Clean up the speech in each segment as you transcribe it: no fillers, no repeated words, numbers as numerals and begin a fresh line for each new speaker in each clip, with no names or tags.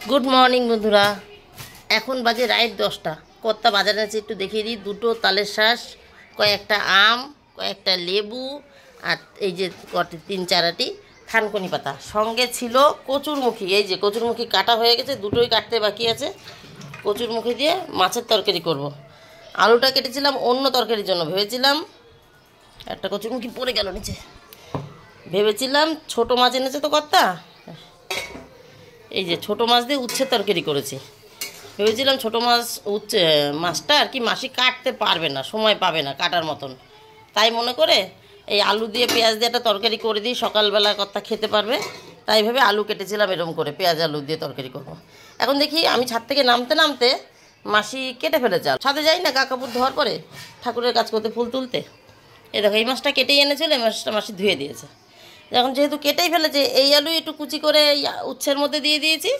Good morning বন্ধুরা। এখন বাজে রাত 10টা। কত্তা বাজারে আছে একটু দেখিয়ে দিই। দুটো তালের শাঁস, কয়েকটা আম, কয়েকটা লেবু, আর এই যে তিন চারাটি থানকুনি পাতা। সঙ্গে ছিল কচুরমুখী। এই যে কচুরমুখী কাটা হয়ে গেছে, দুটোই কাটতে বাকি আছে। কচুরমুখী দিয়ে মাছের তরকারি করব। আলুটা কেটেছিলাম অন্য তরকারির জন্য, ভেবেছিলাম একটা কচুরমুখী পড়ে গেল নিচে। ভেবেছিলাম ছোটো মাছ এনেছে তো কর্তা, এই যে ছোটো মাছ দিয়ে উচ্ছের তরকারি করেছি। ভেবেছিলাম ছোটো মাছ মাছটা আর কি মাসি কাটতে পারবে না, সময় পাবে না কাটার মতন, তাই মনে করে এই আলু দিয়ে পেঁয়াজ দিয়ে একটা তরকারি করে দিই, সকালবেলা কর্তা খেতে পারবে। তাই ভেবে আলু কেটেছিলাম এরকম করে, পেঁয়াজ আলু দিয়ে তরকারি করব। এখন দেখি আমি ছাদ থেকে নামতে নামতে মাসি কেটে ফেলেছে। ছাদে যাই না গা কাপড় ধোয়ার পরে ঠাকুরের কাজ করতে, ফুল তুলতে। এই দেখো এই মাছটা কেটেই এনেছিল, এই মাছটা মাসি ধুয়ে দিয়েছে। এখন যেহেতু কেটেই ফেলেছে, এই আলু একটু কুচি করে উচ্ছের মধ্যে দিয়ে দিয়েছি,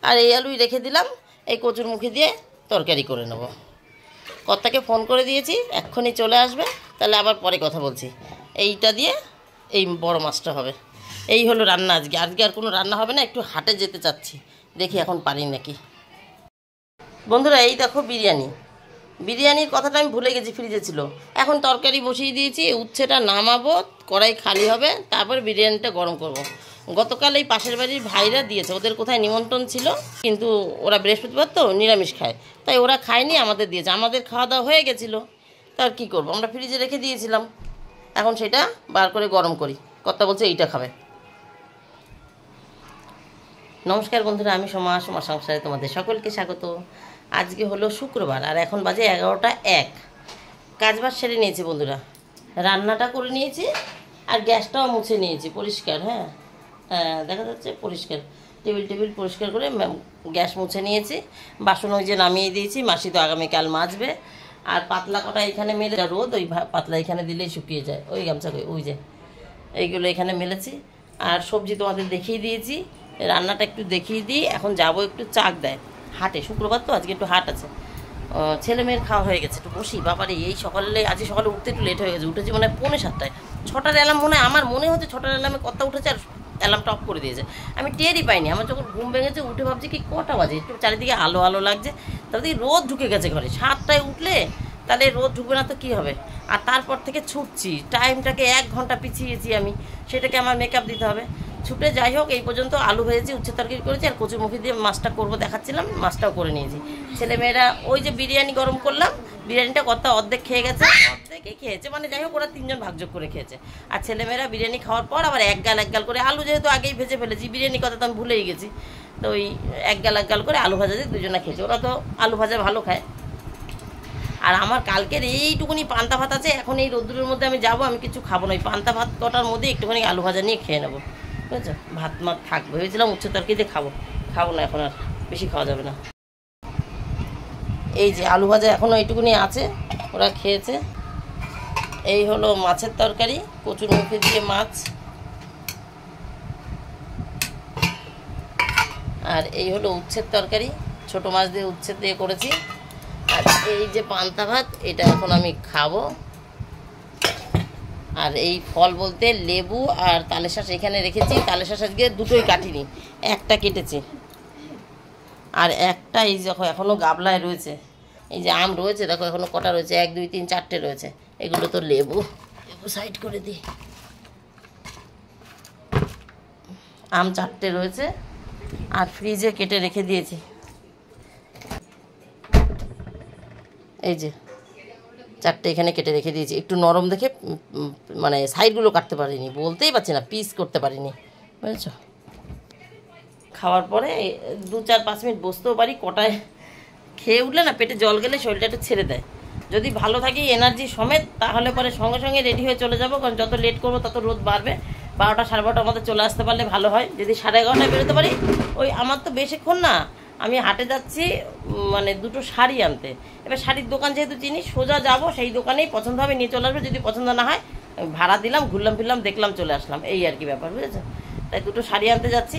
আর এই আলুই রেখে দিলাম। এই কচুরমুখী দিয়ে তরকারি করে নেব। কর্তাকে ফোন করে দিয়েছি, এক্ষুনি চলে আসবে। তাহলে আবার পরে কথা বলছি। এইটা দিয়ে এই বড় মাছটা হবে। এই হলো রান্না আজকে। আজকে আর কোনো রান্না হবে না, একটু হাটে যেতে চাচ্ছি, দেখি এখন পারি নাকি। বন্ধুরা এই দেখো বিরিয়ানির কথাটা আমি ভুলে গেছি, ফ্রিজে ছিল। এখন তরকারি বসিয়ে দিয়েছি, উচ্ছেটা নামাবো, কড়াই খালি হবে, তারপর বিরিয়ানিটা গরম করব। গতকাল এই পাশের বাড়ির ভাইরা দিয়েছে, ওদের কোথায় নিমন্ত্রণ ছিল, কিন্তু ওরা বৃহস্পতিবার তো নিরামিষ খায়, তাই ওরা খায়নি, আমাদের দিয়েছে। আমাদের খাওয়া দাওয়া হয়ে গেছিলো, তার কী করবো, আমরা ফ্রিজে রেখে দিয়েছিলাম। এখন সেটা বার করে গরম করি। কর্তা বলছে এইটা খাবে। নমস্কার বন্ধুরা, আমি সোমা সংসারে তোমাদের সকলকে স্বাগত। আজকে হলো শুক্রবার, আর এখন বাজে 11টা 1। কাজবাজ সেরে নিয়েছি বন্ধুরা, রান্নাটা করে নিয়েছি, আর গ্যাসটাও মুছে নিয়েছি পরিষ্কার। হ্যাঁ দেখা যাচ্ছে পরিষ্কার, টেবিল পরিষ্কার করে গ্যাস মুছে নিয়েছি। বাসন ওই যে নামিয়ে দিয়েছি, মাসি তো আগামীকাল মাজবে। আর পাতলা কটা এখানে মেলে, রোদ ওই পাতলা এখানে দিলেই শুকিয়ে যায়, ওই গামছা ওই যে এইগুলো এখানে মেলেছি। আর সবজি তোমাদের দেখিয়ে দিয়েছি, রান্নাটা একটু দেখিয়ে দিই। এখন যাব একটু চাক দেয় হাটে, শুক্রবার তো আজকে একটু হাট আছে। ছেলে মেয়ের খাওয়া হয়ে গেছে, একটু বসি। বাবারে এই সকালে, আজকে সকালে উঠতে একটু লেট হয়ে গেছে, উঠেছি মানে 6:45। 6টার অ্যালার্ম আমার মনে হচ্ছে 6টার অ্যালার্মে কর্তা উঠেছে, আর অ্যালার্মটা অফ করে দিয়েছে। আমি টেরই পাইনি। আমার যখন ঘুম ভেঙেছে উঠে ভাবছি কি কটা বাজে, একটু চারিদিকে আলো আলো লাগছে, তারপরে রোদ ঢুকে গেছে ঘরে। 7টায় উঠলে তাহলে রোদ ঢুকবে না তো কী হবে। আর তারপর থেকে ছুটছি, টাইমটাকে 1 ঘন্টা পিছিয়েছি আমি, সেটাকে আমার মেকআপ দিতে হবে। ছুটে যাই হোক, এই পর্যন্ত আলু ভেজেছি, উচ্ছে তরকারি করেছি, আর কচুরমুখী দিয়ে মাছটা করবো দেখাচ্ছিলাম, মাছটাও করে নিয়েছি। ছেলেমেয়েরা ওই যে বিরিয়ানি গরম করলাম, বিরিয়ানিটা কর্তা অর্ধেক খেয়ে গেছে, অর্ধেকই খেয়েছে, মানে যাই হোক ওরা 3জন ভাগযোগ করে খেয়েছে। আর ছেলেমেয়েরা বিরিয়ানি খাওয়ার পর আবার এক গাল করে আলু, যেহেতু আগেই ভেজে ফেলেছি, বিরিয়ানি কথা তো আমি ভুলেই গেছি, তো ওই এক গাল করে আলু ভাজা দিয়ে দুজনে খেয়েছে। ওরা তো আলু ভাজা ভালো খায়। আর আমার কালকের এইটুকুনি পান্তা ভাত আছে, এখন এই রোদ্দুরের মধ্যে আমি যাবো, আমি কিছু খাবো না, ওই পান্তা ভাত কটার মধ্যে একটুখানি আলু ভাজা নিয়ে খেয়ে নেবো, বুঝেছো। ভাত মাত থাকবে, ভেবেছিলাম উচ্ছে তরকারিতে খাবো না, এখন আর বেশি খাওয়া যাবে না। এই যে আলু ভাজা এখনও এইটুকুনি আছে, ওরা খেয়েছে। এই হলো মাছের তরকারি, কচুরমুখী দিয়ে মাছ, আর এই হলো উচ্ছের তরকারি, ছোটো মাছ দিয়ে উচ্ছে দিয়ে করেছি। আর এই যে পান্তা ভাত, এটা এখন আমি খাবো। আর এই ফল বলতে লেবু আর তালের শাঁস এখানে রেখেছি। তালের শাঁস আজকে দুটোই কাটিনি, একটা কেটেছি, আর একটা এই দেখো এখনও গাবলায় রয়েছে। এই যে আম রয়েছে দেখো এখনও কটা রয়েছে, 1 2 3 4টে রয়েছে। এগুলো তো লেবু সাইড করে দিই। আম 4টে রয়েছে, আর ফ্রিজে কেটে রেখে দিয়েছি। এই যে 4টে এখানে কেটে রেখে দিয়েছি, একটু নরম দেখে, মানে সাইডগুলো কাটতে পারিনি, বলতেই পারছি না, পিস করতে পারিনি, বুঝেছো। খাওয়ার পরে 2 4 5 মিনিট বসতেও পারি, কটায় খেয়ে উঠলে না পেটে জল গেলে শরীরটা একটু ছেড়ে দেয়। যদি ভালো থাকি এনার্জি সমেত, তাহলে পরে সঙ্গে সঙ্গে রেডি হয়ে চলে যাবো, কারণ যত লেট করবো তত রোদ বাড়বে। 12টা 12:30 মধ্যে চলে আসতে পারলে ভালো হয়। যদি 11:30টায় বেরোতে পারি, ওই আমার তো বেশিক্ষণ না, আমি হাটে যাচ্ছি মানে 2টো শাড়ি আনতে। এবার শাড়ির দোকান যেহেতু চিনি, সোজা যাব, সেই দোকানেই পছন্দ হবে নিয়ে চলে আসবে, যদি পছন্দ না হয় ভাড়া দিলাম, ঘুরলাম ফিরলাম, দেখলাম, চলে আসলাম, এই আর কি ব্যাপার, বুঝেছো। তাই 2টো শাড়ি আনতে যাচ্ছি।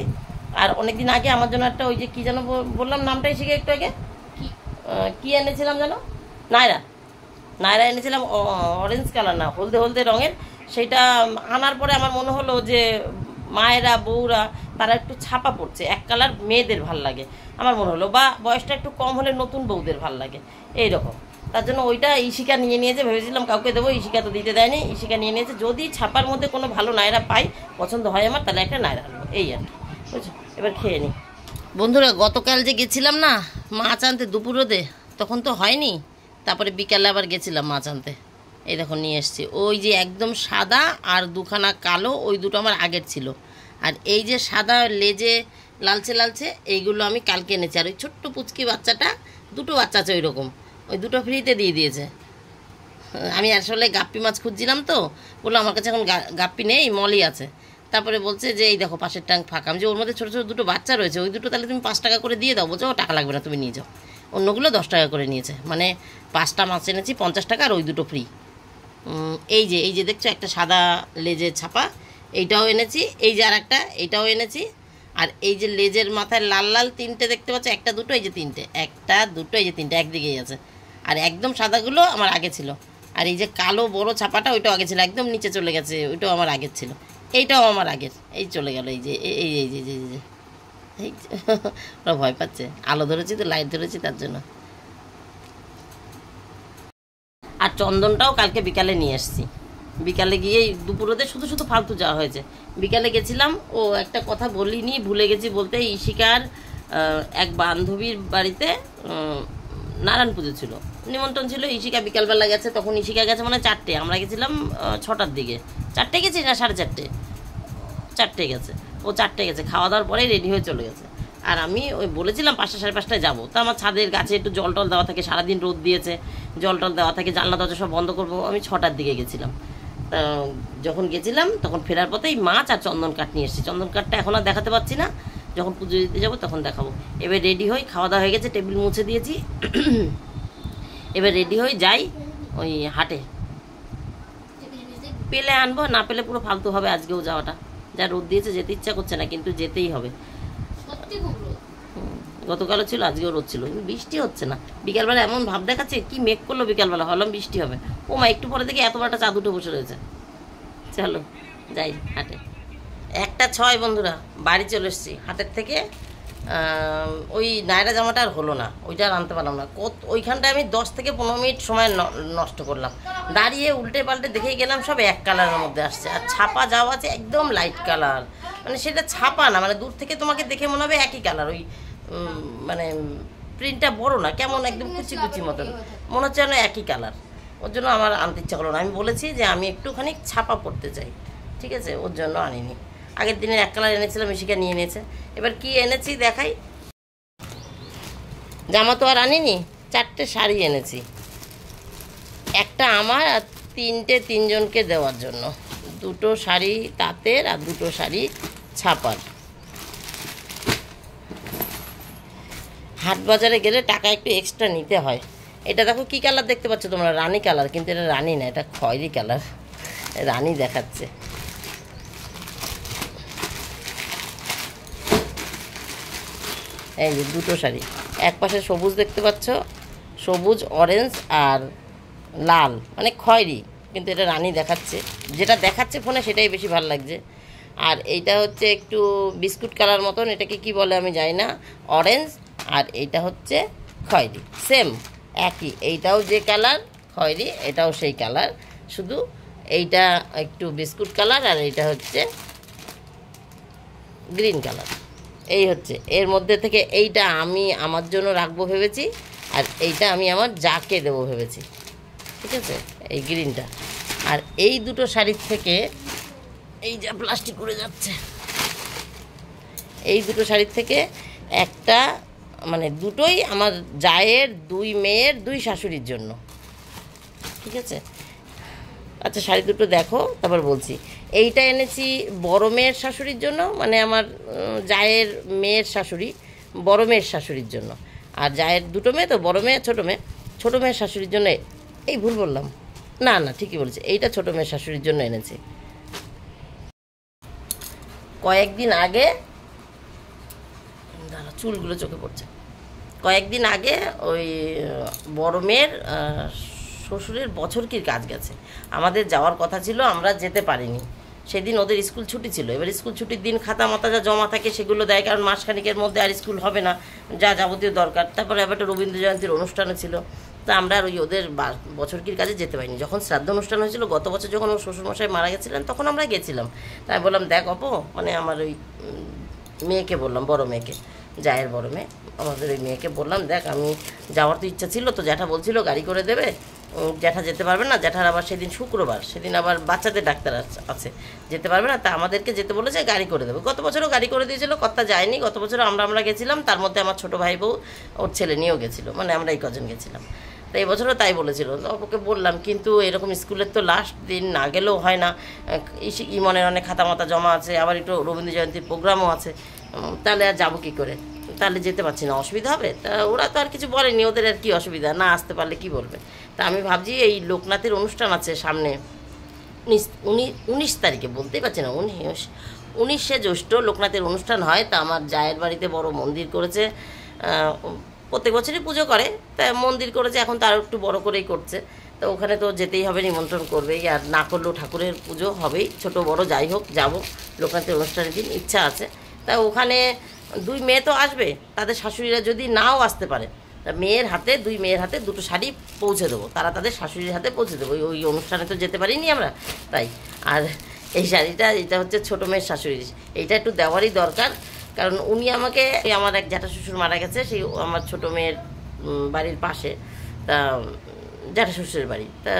আর অনেকদিন আগে আমার জন্য একটা, ওই যে কী যেন বললাম নামটাই শিখে একটু আগে, কি এনেছিলাম জানো, নায়রা এনেছিলাম, অরেঞ্জ কালার না, হলদে রঙের। সেটা আনার পরে আমার মনে হলো যে মায়েরা বউরা তারা একটু ছাপা পড়ছে, এক কালার মেয়েদের ভাল লাগে আমার মনে হলো, বা বয়সটা একটু কম হলে নতুন বউদের ভাল লাগে এইরকম। তার জন্য ওইটা ইশিকা নিয়ে নিয়েছে, ভেবেছিলাম কাউকে দেবো, ইশিকা তো দিতে দেয়নি, ইশিকা নিয়ে নিয়েছে। যদি ছাপার মধ্যে কোনো ভালো নায়রা পাই, পছন্দ হয় আমার, তাহলে একটা নায়রা আনবো, এই আর কি, বুঝছো। এবার খেয়ে নিই বন্ধুরা। গতকাল যে গেছিলাম না মাছ আনতে দুপুরোতে, তখন তো হয়নি, তারপরে বিকালে আবার গেছিলাম মাছ আনতে। এই দেখো নিয়ে এসছি, ওই যে একদম সাদা আর দুখানা কালো, ওই দুটো আমার আগের ছিল। আর এই যে সাদা লেজে লালচে লালচে, এইগুলো আমি কালকে এনেছি। আর ওই ছোট্ট পুচকি বাচ্চাটা, দুটো বাচ্চা আছে ওই রকম, ওই দুটো ফ্রিতে দিয়ে দিয়েছে। আমি আসলে গাপ্পি মাছ খুঁজছিলাম তো, বললো আমার কাছে এখন গাপ্পি নেই, মলি আছে। তারপরে বলছে যে এই দেখো পাশের ট্যাঙ্ক ফাঁকা। আমি যে ওর মধ্যে ছোটো ছোটো দুটো বাচ্চা রয়েছে, ওই দুটো তাহলে তুমি 5 টাকা করে দিয়ে দাও। বলছো ও টাকা লাগবে না, তুমি নিয়ে যাও। অন্যগুলো 10 টাকা করে নিয়েছে, মানে 5টা মাছ এনেছি 50 টাকা, আর ওই দুটো ফ্রি। এই যে দেখছো একটা সাদা লেজের ছাপা, এইটাও এনেছি। এই যে আর একটা, এইটাও এনেছি। আর এই যে লেজের মাথায় লাল লাল 3টে দেখতে পাচ্ছ, একটা দুটো, এই যে 3টে, একটা দুটো, এই যে 3টে একদিকেই আছে। আর একদম সাদাগুলো আমার আগে ছিল। আর এই যে কালো বড় ছাপাটা, ওইটাও আগে ছিল, একদম নিচে চলে গেছে, ওইটাও আমার আগের ছিল। এইটাও আমার আগের, এই চলে গেল। এই যে এই এই যে এই যে এই ওরা ভয় পাচ্ছে, আলো ধরেছি তো, লাইট ধরেছি তার জন্য। আর চন্দনটাও কালকে বিকালে নিয়ে এসেছি। বিকালে গিয়ে দুপুরোতে শুধু শুধু ফালতু যাওয়া হয়েছে। বিকালে গেছিলাম, ও একটা কথা বলিনি, ভুলে গেছি বলতে, ইশিকার এক বান্ধবীর বাড়িতে নারায়ণ পুজো ছিল, নিমন্ত্রণ ছিল। ইশিকা বিকালবেলা গেছে, তখন ইশিকা গেছে মানে 4টে, আমরা গেছিলাম 6টার দিকে। 4টে গেছি না 4:30, 4টে গেছে। ও 4টে গেছে, খাওয়া দাওয়ার পরেই রেডি হয়ে চলে গেছে। আর আমি ওই বলেছিলাম 5টা 5:30টায় যাবো। তো আমার ছাদের গাছে একটু জল টল দেওয়া থাকে, সারাদিন রোদ দিয়েছে, জল টল দেওয়া থাকে, জানলা দরজা সব বন্ধ করবো। আমি 6টার দিকে গেছিলাম। তা যখন গেছিলাম তখন ফেরার পথে এই মাছ আর চন্দন কাঠ নিয়ে এসেছি। চন্দন কাঠটা এখন আর দেখাতে পারছি না, যখন পুজো দিতে যাবো তখন দেখাবো। এবার রেডি হই, খাওয়া দাওয়া হয়ে গেছে, টেবিল মুছে দিয়েছি। এবার রেডি হই, যাই ওই হাটে, পেলে আনবো, না পেলে পুরো ফালতু হবে আজকেও যাওয়াটা। যা রোদ দিয়েছে যেতে ইচ্ছা করছে না, কিন্তু যেতেই হবে। গতকালও ছিল, আজকেও রোদ ছিল, কিন্তু বৃষ্টি হচ্ছে না। বিকালবেলা এমন ভাব দেখাচ্ছে, কি মেঘ করলো বিকালবেলা, ভাবলাম বৃষ্টি হবে। ও মা, একটু পরে দেখি এত বড়টা চাঁদ উঠে বসে রয়েছে। চলো যাই হাটে। 1টা 6 বন্ধুরা, বাড়ি চলে এসেছি হাটের থেকে। ওই নায়রা জামাটা আর হলো না, ওইটা আর আনতে পারলাম না। ওইখানটায় আমি 10 থেকে 15 মিনিট সময় নষ্ট করলাম, দাঁড়িয়ে উল্টে পাল্টে দেখেই গেলাম, সব এক কালারের মধ্যে আসছে। আর ছাপা যাওয়া আছে একদম লাইট কালার, মানে সেটা ছাপা না, মানে দূর থেকে তোমাকে দেখে মনে হবে একই কালার। ওই মানে প্রিন্টটা বড় না, কেমন একদম কুচি কুচি মতন মনে হচ্ছে যেন একই কালার। ওর জন্য আমার আনতে ইচ্ছা করলো না। আমি বলেছি যে আমি একটুখানি ছাপা পড়তে চাই, ঠিক আছে, ওর জন্য আনিনি। আগের দিনের এক কালার এনেছিলাম, ইশিকা নিয়ে নিয়েছে। এবার কি এনেছি দেখাই। জামা তো আর আনিনি, 4টে শাড়ি এনেছি, একটা আমার আর 3টে 3 জনকে দেওয়ার জন্য। 2টো শাড়ি তাঁতের আর 2টো শাড়ি ছাপার। হাট বাজারে গেলে টাকা একটু এক্সট্রা নিতে হয়। এটা দেখো কি কালার দেখতে পাচ্ছ তোমরা, রানী কালার, কিন্তু এটা রানী না, এটা খয়েরি কালার, রানী দেখাচ্ছে। এই যে 2টো শাড়ি, এক পাশে সবুজ দেখতে পাচ্ছ, সবুজ অরেঞ্জ আর লাল, মানে খয়েরি, কিন্তু এটা রানী দেখাচ্ছে। যেটা দেখাচ্ছে ফোনে সেটাই বেশি ভালো লাগছে। আর এইটা হচ্ছে একটু বিস্কুট কালার মতন, এটাকে কি বলে আমি জানি না, অরেঞ্জ। আর এইটা হচ্ছে খয়েরি, সেম একই। এইটাও যে কালার খয়েরি, এটাও সেই কালার, শুধু এইটা একটু বিস্কুট কালার আর এইটা হচ্ছে গ্রিন কালার। এই হচ্ছে এর মধ্যে থেকে এইটা আমি আমার জন্য রাখবো ভেবেছি, আর এইটা আমি আমার যাকে দেবো ভেবেছি, ঠিক আছে, এই গ্রিনটা। আর এই 2টো শাড়ির থেকে, এই যা প্লাস্টিক উড়ে যাচ্ছে, এই 2টো শাড়ির থেকে একটা, মানে দুটোই আমার জায়ের, 2 মেয়ের, 2 শাশুড়ির জন্য, ঠিক আছে। আচ্ছা শাড়ি দুটো দেখো, তারপর বলছি। এইটা এনেছি বড় মেয়ের শাশুড়ির জন্য, মানে আমার জায়ের মেয়ের শাশুড়ি, বড় মেয়ের শাশুড়ির জন্য। আর জায়ের 2টো মেয়ে, তো বড় মেয়ে ছোটো মেয়ে, ছোটো মেয়ের শাশুড়ির জন্য। এই ভুল বললাম, না না ঠিকই বলছি, এইটা ছোটো মেয়ের শাশুড়ির জন্য এনেছি। কয়েকদিন আগে, দাঁড়া চুলগুলো চোখে পড়ছে, কয়েকদিন আগে ওই বড় মেয়ের শ্বশুরের বছরকির কাজ গেছে, আমাদের যাওয়ার কথা ছিল, আমরা যেতে পারিনি। সেদিন ওদের স্কুল ছুটি ছিল। এবার স্কুল ছুটির দিন খাতা মাতা যা জমা থাকে সেগুলো দেয়, কারণ মাসখানিকের মধ্যে আর স্কুল হবে না, যা যাবতীয় দরকার। তারপরে আবার একটা রবীন্দ্র জয়ন্তীর অনুষ্ঠানও ছিল, তা আমরা আর ওদের বছরকির কাজে যেতে পারিনি। যখন শ্রাদ্ধ অনুষ্ঠান হয়েছিল গত বছর, যখন ওর শ্বশুরমশাই মারা গেছিলেন, তখন আমরা গেছিলাম। তাই বললাম, দেখ অপো, মানে আমার ওই মেয়েকে বললাম, বড় মেয়েকে, জায়ের বড় মেয়ে, আমাদের ওই মেয়েকে বললাম, দেখ আমি যাওয়ার তো ইচ্ছা ছিল, তো জ্যাঠা বলছিল গাড়ি করে দেবে, জ্যাঠা যেতে পারবে না, জ্যাঠার আবার সেদিন শুক্রবার, সেদিন আবার বাচ্চাদের ডাক্তার আছে, যেতে পারবে না, তা আমাদেরকে যেতে বলেছে, গাড়ি করে দেবে। গত বছরও গাড়ি করে দিয়েছিল, কর্তা যায়নি। গত বছরও আমরা গেছিলাম, তার মধ্যে আমার ছোটো ভাই বউ ওর ছেলে নিয়েও গেছিলো, মানে আমরা এই কজন গেছিলাম। তো এই বছরও তাই বলেছিল। ওকে বললাম, কিন্তু এরকম স্কুলের তো লাস্ট দিন না গেলেও হয় না, ইমনের অনেক খাতা মাতা জমা আছে, আবার একটু রবীন্দ্র জয়ন্তীর প্রোগ্রামও আছে, তাহলে আর যাবো কী করে, তাহলে যেতে পারছি না, অসুবিধা হবে। তা ওরা তো আর কিছু বলেনি, ওদের আর কি অসুবিধা, না আসতে পারলে কি বলবে। তা আমি ভাবছি এই লোকনাথের অনুষ্ঠান আছে সামনে 19 তারিখে, বলতেই পারছি না, 19শে জ্যৈষ্ঠ লোকনাথের অনুষ্ঠান হয়। তা আমার জায়ের বাড়িতে বড় মন্দির করেছে, প্রত্যেক বছরই পুজো করে, তা মন্দির করেছে, এখন তার একটু বড় করেই করছে। তো ওখানে তো যেতেই হবে, নিমন্ত্রণ করবেই, আর না করলেও ঠাকুরের পুজো হবেই, ছোট বড় যাই হোক যাব। লোকনাথের অনুষ্ঠানের দিন ইচ্ছা আছে। তা ওখানে 2 মেয়ে তো আসবে, তাদের শাশুড়িরা যদি নাও আসতে পারে, তা দুই মেয়ের হাতে 2টো শাড়ি পৌঁছে দেবো, তারা তাদের শাশুড়ির হাতে পৌঁছে দেবো। ওই অনুষ্ঠানে তো যেতে পারিনি আমরা, তাই। আর এই শাড়িটা, এটা হচ্ছে ছোটো মেয়ের শাশুড়ির, এইটা একটু দেওয়ারই দরকার, কারণ উনি আমাকে, আমার এক জ্যাঠা শ্বশুর মারা গেছে, সেই আমার ছোটো মেয়ের বাড়ির পাশে, তা জ্যাঠা শ্বশুরের বাড়ি, তা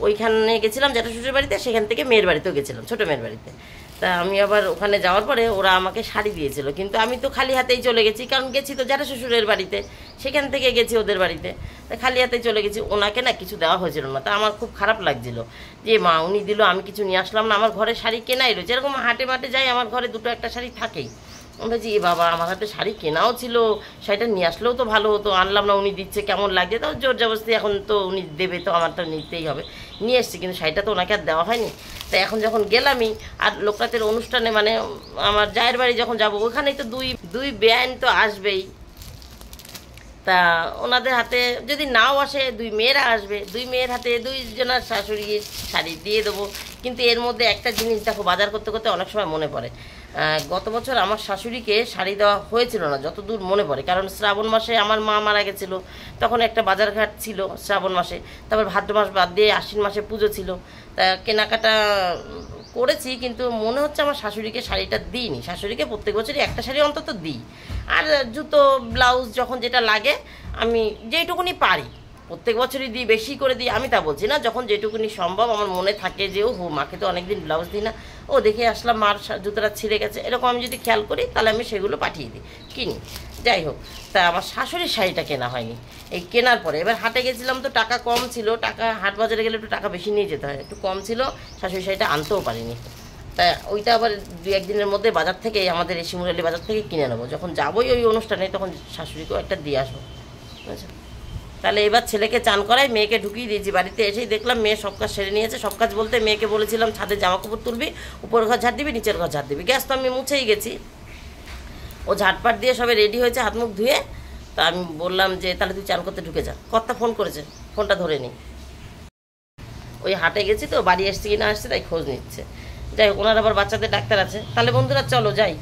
ওইখানে গেছিলাম জ্যাঠা শ্বশুরের বাড়িতে, সেখান থেকে মেয়ের বাড়িতেও গেছিলাম, ছোটো মেয়ের বাড়িতে। তা আমি আবার ওখানে যাওয়ার পরে ওরা আমাকে শাড়ি দিয়েছিল, কিন্তু আমি তো খালি হাতেই চলে গেছি, কারণ গেছি তো জ্যাঠা শ্বশুরের বাড়িতে, সেখান থেকে গেছি ওদের বাড়িতে, তা খালি হাতেই চলে গেছি। ওনাকে না কিছু দেওয়া হয়েছিল না, তা আমার খুব খারাপ লাগছিল যে মা উনি দিল, আমি কিছু নিয়ে আসলাম না, আমার ঘরে শাড়ি কেনাই রয়েছে, এরকম হাটে মাঠে যাই, আমার ঘরে 2টো একটা শাড়ি থাকেই। বলছি, এ বাবা, আমার হাতে শাড়ি কেনাও ছিল, শাড়িটা নিয়ে আসলেও তো ভালো হতো, আনলাম না, উনি দিচ্ছে, কেমন লাগছে, তো জোর জবরদস্তি এখন তো উনি দেবে, তো আমার তো নিতেই হবে, নিয়ে এসছি, কিন্তু শাড়িটা তো ওনাকে আর দেওয়া হয়নি। তা এখন যখন গেলামই, আর লোকনাথের অনুষ্ঠানে, মানে আমার জায়ের বাড়ি যখন যাবো, ওখানেই তো দুই বেআইন তো আসবেই, তা ওনাদের হাতে যদি নাও আসে, 2 মেয়েরা আসবে, 2 মেয়ের হাতে 2 জনের শাশুড়ি শাড়ি দিয়ে দেবো। কিন্তু এর মধ্যে একটা জিনিস দেখো, বাজার করতে করতে অনেক সময় মনে পড়ে, গত বছর আমার শাশুড়িকে শাড়ি দেওয়া হয়েছিল না যতদূর মনে পড়ে, কারণ শ্রাবণ মাসে আমার মা মারা গেছিলো, তখন একটা বাজারঘাট ছিল শ্রাবণ মাসে, তারপর ভাদ্র মাস বাদ দিয়ে আশ্বিন মাসে পুজো ছিল, তা কেনাকাটা করেছি, কিন্তু মনে হচ্ছে আমার শাশুড়িকে শাড়িটা দিইনি। শাশুড়িকে প্রত্যেক বছরই একটা শাড়ি অন্তত দিই, আর জুতো ব্লাউজ যখন যেটা লাগে আমি যেইটুকুনি পারি প্রত্যেক বছরই দিই, বেশি করে দিই আমি তা বলছি না, যখন যেটুকুনি সম্ভব আমার মনে থাকে যে মাকে তো অনেকদিন ব্লাউজ দিই না, দেখে আসলাম মার জুতোটা ছিঁড়ে গেছে, এরকম আমি যদি খেয়াল করি তাহলে আমি সেগুলো পাঠিয়ে দিই, কিনি। যাই হোক, তা আমার শাশুড়ির শাড়িটা কেনা হয়নি। এই কেনার পরে এবার হাটে গেছিলাম, তো টাকা কম ছিল, টাকা হাট বাজারে গেলে একটু টাকা বেশি নিয়ে যেতে হয়, একটু কম ছিল, শাশুড়ির শাড়িটা আনতেও পারিনি। তা ওইটা আবার 2-1 দিনের মধ্যে বাজার থেকে, আমাদের এই শিমুরালি বাজার থেকে কিনে নেবো, যখন যাবোই ওই অনুষ্ঠানে তখন শাশুড়িকেও একটা দিয়ে আসবো, বুঝেছো। তাহলে এবার ছেলেকে চান করাই, মেয়েকে ঢুকিয়ে দিয়েছি। বাড়িতে এসেই দেখলাম মেয়ে সব কাজ সেরে নিয়েছে। সব কাজ বলতে মেয়েকে বলেছিলাম ছাদে জামা কাপড় তুলবি, উপর ঘর ঝাড় দিবি, নিচের ঘর ঝাড় দিবি, গ্যাস তো আমি মুছেই গেছি, ও ঝাটপাট দিয়ে সবে রেডি হয়েছে, হাত মুখ ধুয়ে। তা আমি বললাম যে তাহলে তুই চান করতে ঢুকে যা, কর্তা ফোন করেছে, ফোনটা ধরে নি, ওই হাটে গেছি তো, বাড়ি আসছে কি না আসছে তাই খোঁজ নিচ্ছে। যাই হোক, ওনার আবার বাচ্চাদের ডাক্তার আছে। তাহলে বন্ধুরা চলো যাই,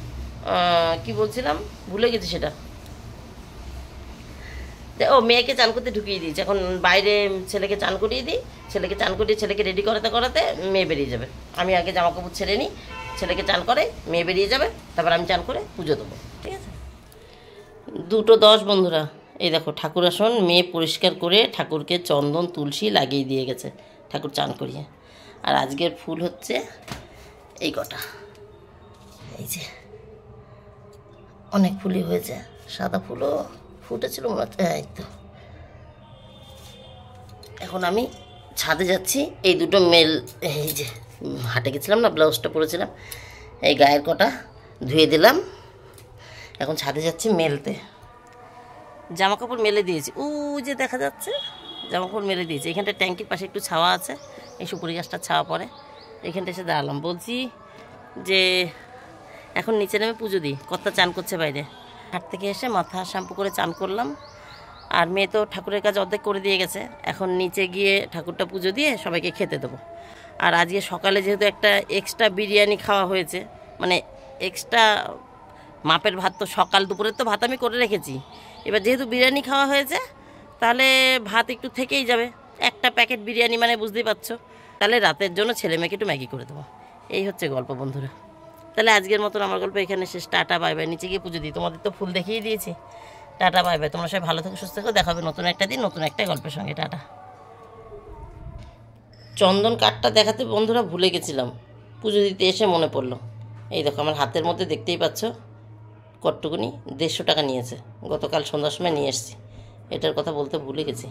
কি বলছিলাম ভুলে গেছি সেটা, মেয়েকে চান করতে ঢুকিয়ে দিয়েছি, এখন বাইরে ছেলেকে চান করিয়ে দিই, ছেলেকে চান করিয়ে ছেলেকে রেডি করাতে করাতে মেয়ে বেরিয়ে যাবে। আমি আগে জামা কাপড় ছেড়ে নিই, ছেলেকে চান করে মেয়ে বেরিয়ে যাবে, তারপর আমি চান করে পুজো দেবো, ঠিক আছে। 2:10 বন্ধুরা, এই দেখো ঠাকুর আসন মেয়ে পরিষ্কার করে ঠাকুরকে চন্দন তুলসী লাগিয়ে দিয়ে গেছে ঠাকুর চান করিয়ে। আর আজকের ফুল হচ্ছে এই কটা, এই যে অনেক ফুলই হয়েছে, সাদা ফুলও ফুটেছিল মনে হচ্ছে, এই তো। এখন আমি ছাদে যাচ্ছি, এই 2টো মেল, এই যে হাটে গেছিলাম না, ব্লাউজটা পরেছিলাম, এই গায়ের কটা ধুয়ে দিলাম, এখন ছাদে যাচ্ছি মেলতে। জামা কাপড় মেলে দিয়েছি, যে দেখা যাচ্ছে জামা কাপড় মেলে দিয়েছি। এখানটা ট্যাঙ্কির পাশে একটু ছাওয়া আছে, এই সুপুরি গাছটার ছাওয়া পড়ে, এখানটা এসে দাঁড়ালাম। বলছি যে এখন নিচে নেমে পুজো দিই, কর্তা চান করছে বাইরে, হাট থেকে এসে মাথা শ্যাম্পু করে চান করলাম। আর মেয়ে তো ঠাকুরের কাজ অর্ধেক করে দিয়ে গেছে, এখন নিচে গিয়ে ঠাকুরটা পুজো দিয়ে সবাইকে খেতে দেবো। আর আজকে সকালে যেহেতু একটা এক্সট্রা বিরিয়ানি খাওয়া হয়েছে, মানে এক্সট্রা মাপের ভাত, তো সকাল দুপুরের তো ভাত আমি করে রেখেছি, এবার যেহেতু বিরিয়ানি খাওয়া হয়েছে তাহলে ভাত একটু থেকেই যাবে। একটা প্যাকেট বিরিয়ানি মানে বুঝতেই পারছো, তাহলে রাতের জন্য ছেলে মেয়েকে একটু ম্যাগি করে দেবো। এই হচ্ছে গল্প বন্ধুরা। তাহলে আজকের মতন আমার গল্প এখানে শেষ। Tata bye bye. নিচে গিয়ে পুজো দিই, তোমাদের তো ফুল দেখিয়ে দিয়েছি। টাটা বাই বাই, তোমরা সবাই ভালো থেকো, সুস্থ থেকো, দেখা হবে নতুন একটা দিন নতুন একটা গল্পের সঙ্গে। টাটা। চন্দন কাঠটা দেখাতে বন্ধুরা ভুলে গেছিলাম, পুজো দিতে এসে মনে পড়লো। এই দেখো আমার হাতের মধ্যে দেখতেই পাচ্ছ কটটুকুনি 150 টাকা নিয়েছে, গতকাল সন্ধ্যার সময় নিয়ে এসেছি, এটার কথা বলতে ভুলে গেছি।